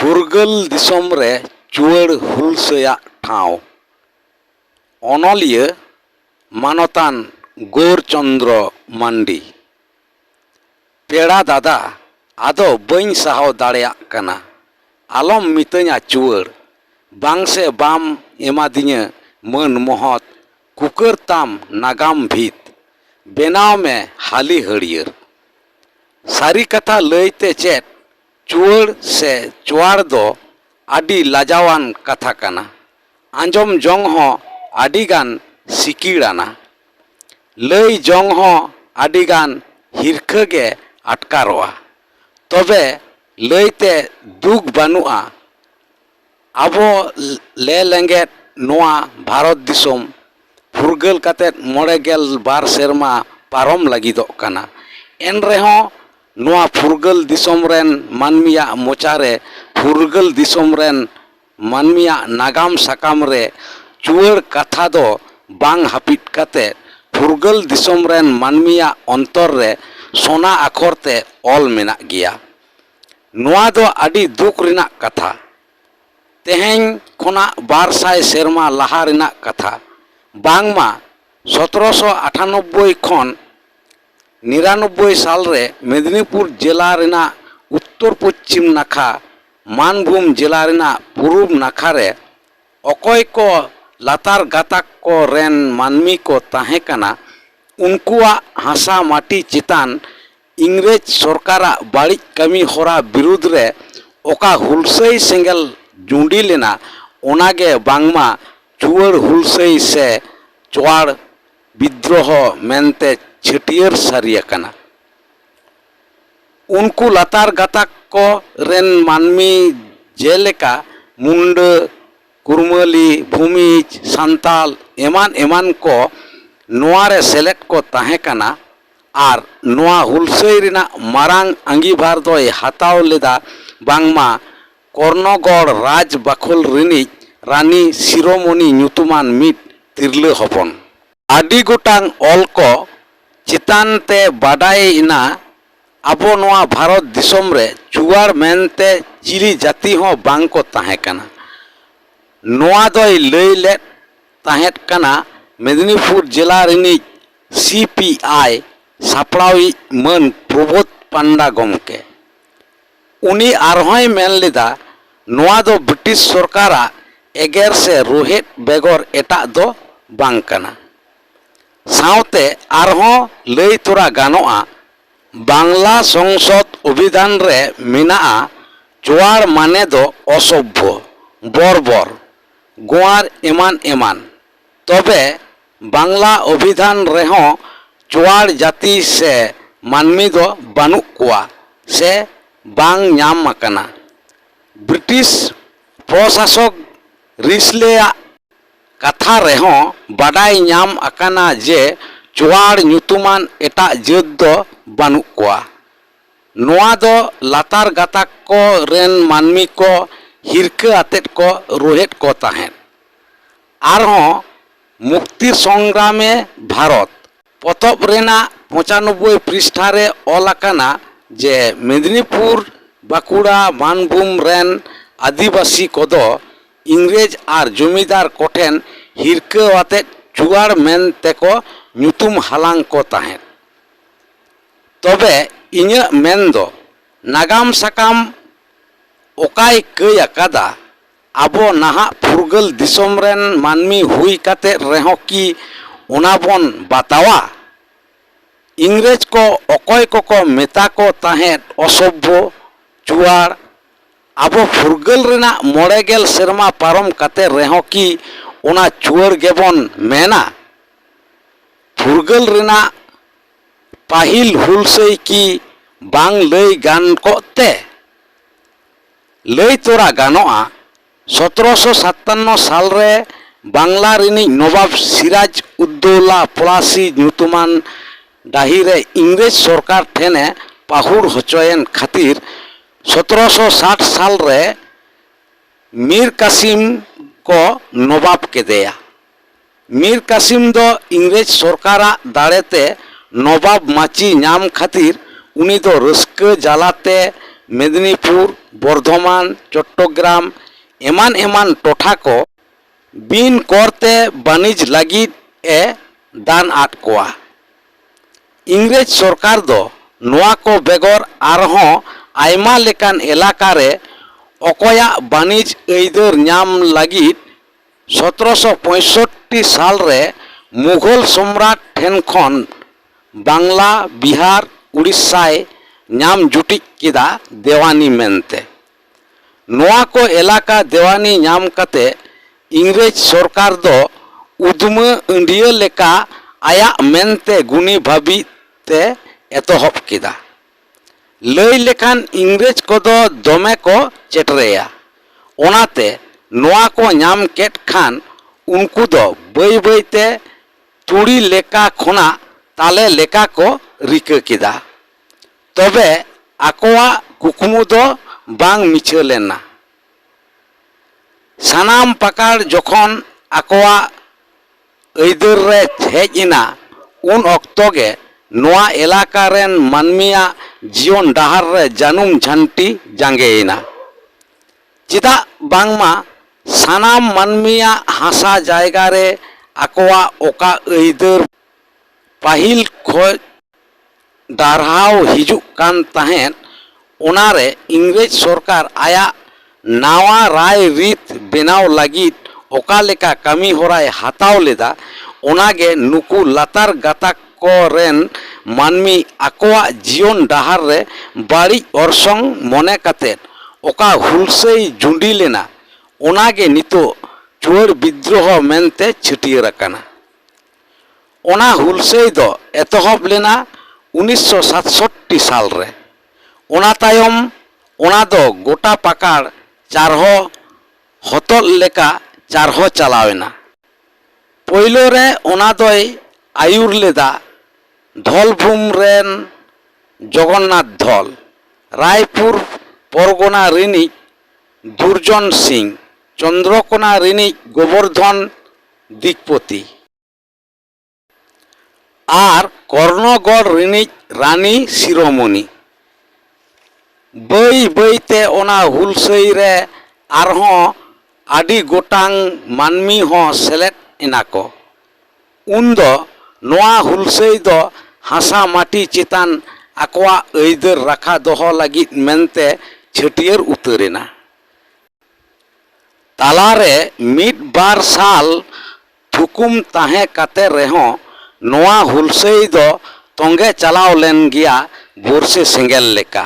फुरगल दिसोम रे चुआड़ हुलसया ठाव अनलिया मानतान गौरचंद्र मांडी पेड़ा दादा आदो बई साहाव दाड़ेयाक कना आलम मितanya चुआड़ बांग से बाम एमादिnya मन महत कुकर ताम नागाम भीत बेनाव में हाली हड़ियर सारी कथा लयते चेत चुआड़ से चुआड़ दो आदि लाजावान कथा कना आंजम जोंग हो आदिगान सिकिड़ाना लय जोंग हो आदिगान हिरखगे अटकारोआ तबे लयते दुख बानुआ आबो ले लेंगे नोआ भारत दिसोम फुरगल कातेत मोड़ेगेल बार सेरमा पारम लगिदो कना एन रेहो नोआ फुरगल दिसोम रेन मानमिया मोचारे फुरगल दिसोम रेन मानमिया नागाम साकाम रे चुआड़ कथा दो बांग हापिट काते फुरगल दिसोम रेन मानमिया अंतर रे सोना आखर ते ऑल मेना गिया नोआ दो आदि दुख रिना कथा तेहें खोना 200 सेरमा लाहा रिना कथा बांगमा 1798 खन 99 साल रे मेदिनीपुर जिला रिना उत्तर पश्चिम नाखा मानभूम जिला रिना पूर्व नाखा रे अकय को लातार गाताक को रेन मानमी को ताहे कना उनकुआ हासा माटी चितान इंग्रेज सरकारा बाड़ी कमी होरा विरुद्ध रे ओका हुलसई सेंगल जुंडी लेना ओनागे बांगमा चुआड़ हुलसई से चुआड़ विद्रोह मेनते छटियर सारियाकना उनको लातार गाताक को रेन मानमी जेलेका मुंड कुरमली भूमिज सांताल एमान एमान को नोआरे सेलेट को ताहेकना आर नोआ हुलसई रिना मारांग अंगीभार दोय हाताव लेदा बांगमा कर्णगढ़ राज बाखल रिनिज रानी शिरोमणि ᱧᱩᱛᱩᱢᱟᱱ मिट तिरले हपन आदि गोटांग ऑल को चितान ते बाडाय इना आबो नोआ भारत दिसोम रे चुआड़ मेनते चिली जाति हो बांग को ताहेकना नोआ दोय लय ले ताहेत कना मेदिनीपुर जिला रिनिज सीपीआई सापड़ावी मन प्रबोध पांडा गमके उनी आरहोय मेन लेदा नोआ दो ब्रिटिश सरकारा एगेर से रोहेट बेगर एटा दो बांग कना सावते आरहों लय तोरा गानोआ बांग्ला संसद अभिधान रे मेनाआ चुआड़ माने दो असभ्य बर्बर गोआर एमान एमान तबे बांग्ला अभिधान रेहों चुआड़ जाति से मानमी दो बानुक कुआ से बांग ᱧᱟᱢ आकना ब्रिटिश प्रशासक रिसलेया कथा रेहों बाडाय ᱧᱟᱢ आकना जे चुआड़ ᱧᱩᱛᱩᱢᱟᱱ एटा जात दो बानुक कुआ नोआ दो लातार गाताक को रेन मानमी को हिरका आतेत को रोहेट को ताहेन आरहों मुक्ति संग्रामे भारत पतब रेना 95 पृष्ठा रे ऑल आकना जे मेदिनीपुर बाकुड़ा मानभूम रेन आदिवासी कोदो इंग्रेज आर जमीदार कोठेन हिरका आते चुआड़ मेन तेको ᱧᱩᱛᱩᱢ हालांग को ताहेन तबे इᱧा मेन दो नागाम साकाम ओकाय कय आकादा आबो नाहा फुरगल दिसोम रेन मानमी हुई काते रेहों की ओना बोन बातावा इंग्रेज को अकय को मेता को ताहेत असभ्य चुआड़ आबो फुरगल रिना मोड़ेगेल सेरमा पारम काते रेहों की ओना चुआड़ गेबोन मेना फुरगल रिना पाहिल हुलसई की बांग लय गान को ते लय तोरा गानोआ 1757 साल रे बांग्ला रिनी नवाब सिराज उद्दौला पलासी ᱧᱩᱛᱩᱢᱟᱱ डाही रे इंग्रेज सरकार ठेने पाहुड़ होचोयन खातिर 1760 साल रे मीर कासिम को नवाब केदेया मीर कासिम दो इंग्रेज सरकारा दाड़ेते नवाब माची ᱧᱟᱢ खातिर उनी दो रस्क जालाते मेदिनीपुर बर्धमान चट्टग्राम एमान एमान टोठा को बिन करते बानिज लगित ए दान आट कोआ। इंग्रेज सरकार दो नोआ को बेगर आरहों आयमा लेकान एलाका रे अकोया बानिज ऐदर नाम लगित 1765 साल रे मुघल सम्राट ठेन खन बांग्ला बिहार उड़ीसाय नाम जुटिक किदा देवानी मेनते। नोआ को एलाका देवानी नाम कते इंग्रेज सरकार दो उद्म इंडिया लेका आया मेनते गुनी भाबीते एतहब किदा। लई लेखान इंग्रेज को दो दमे को चेटरेया। ओनाते नोआ को नाम केट खान उनको दो बई बईते तुड़ी लेका खोना ताले लेका को रिका किदा। तबे आकोआ कुकुमु दो बांग मिछे लेना। सानाम पकार जखन आकोआ ऐदर रे हेज इना उन अक्तोगे नोआ एलाका रेन मानमिया जीवन डाहर रे जानुम झंटी जांगेइना। चिदा बांगमा सानाम मानमिया हासा जायगा रे आकोआ ओका ऐदर पाहिल खोज दारहाव हिजुक कान ताहेन ओनारे इंग्रेज सरकार आया नावा राय रीत बेनाव लगित ओका लेका कमी होराय हाताव लेदा। ओनागे नुकु लातार गाताक को रेन मानमी आकोआ जीवन डाहर रे बाड़ी ऑर्सोंग मोने कते ओका हुलसेई जुंडी लेना। ओनागे नितो चुवर विद्रोह मेनते छटियर अकाना। ओना हुलसेई दो एतहब लेना 1967 साल रे। ओना तायम ओना दो गोटा पाकार चारहो हतल लेका चारहो चलावेना। पहलो रे ओना दोय आयुर लेदा धलभूम रेन जगन्नाथ धल, रायपुर परगना रिनिक दुर्जन सिंह, चंद्रकोना रिनिक गोवर्धन दिगपति आर कर्णगढ़ रिनिक रानी शिरोमणि। बई बईते ओना हुलसई रे आरहों आदि गोटांग मानमी हों सेलेट इनाको। उन्दो नोआ हुलसई दो हासा माटी चितान आकोआ ऐदर रखा दोहो लगित मेनते छटियर उतरेना। तालारे मिड बार साल थुकुम ताहे काते रेहों नोआ हुलसई दो तोंगे चलाव लेन गिया बोरसे सेंगेल लेका।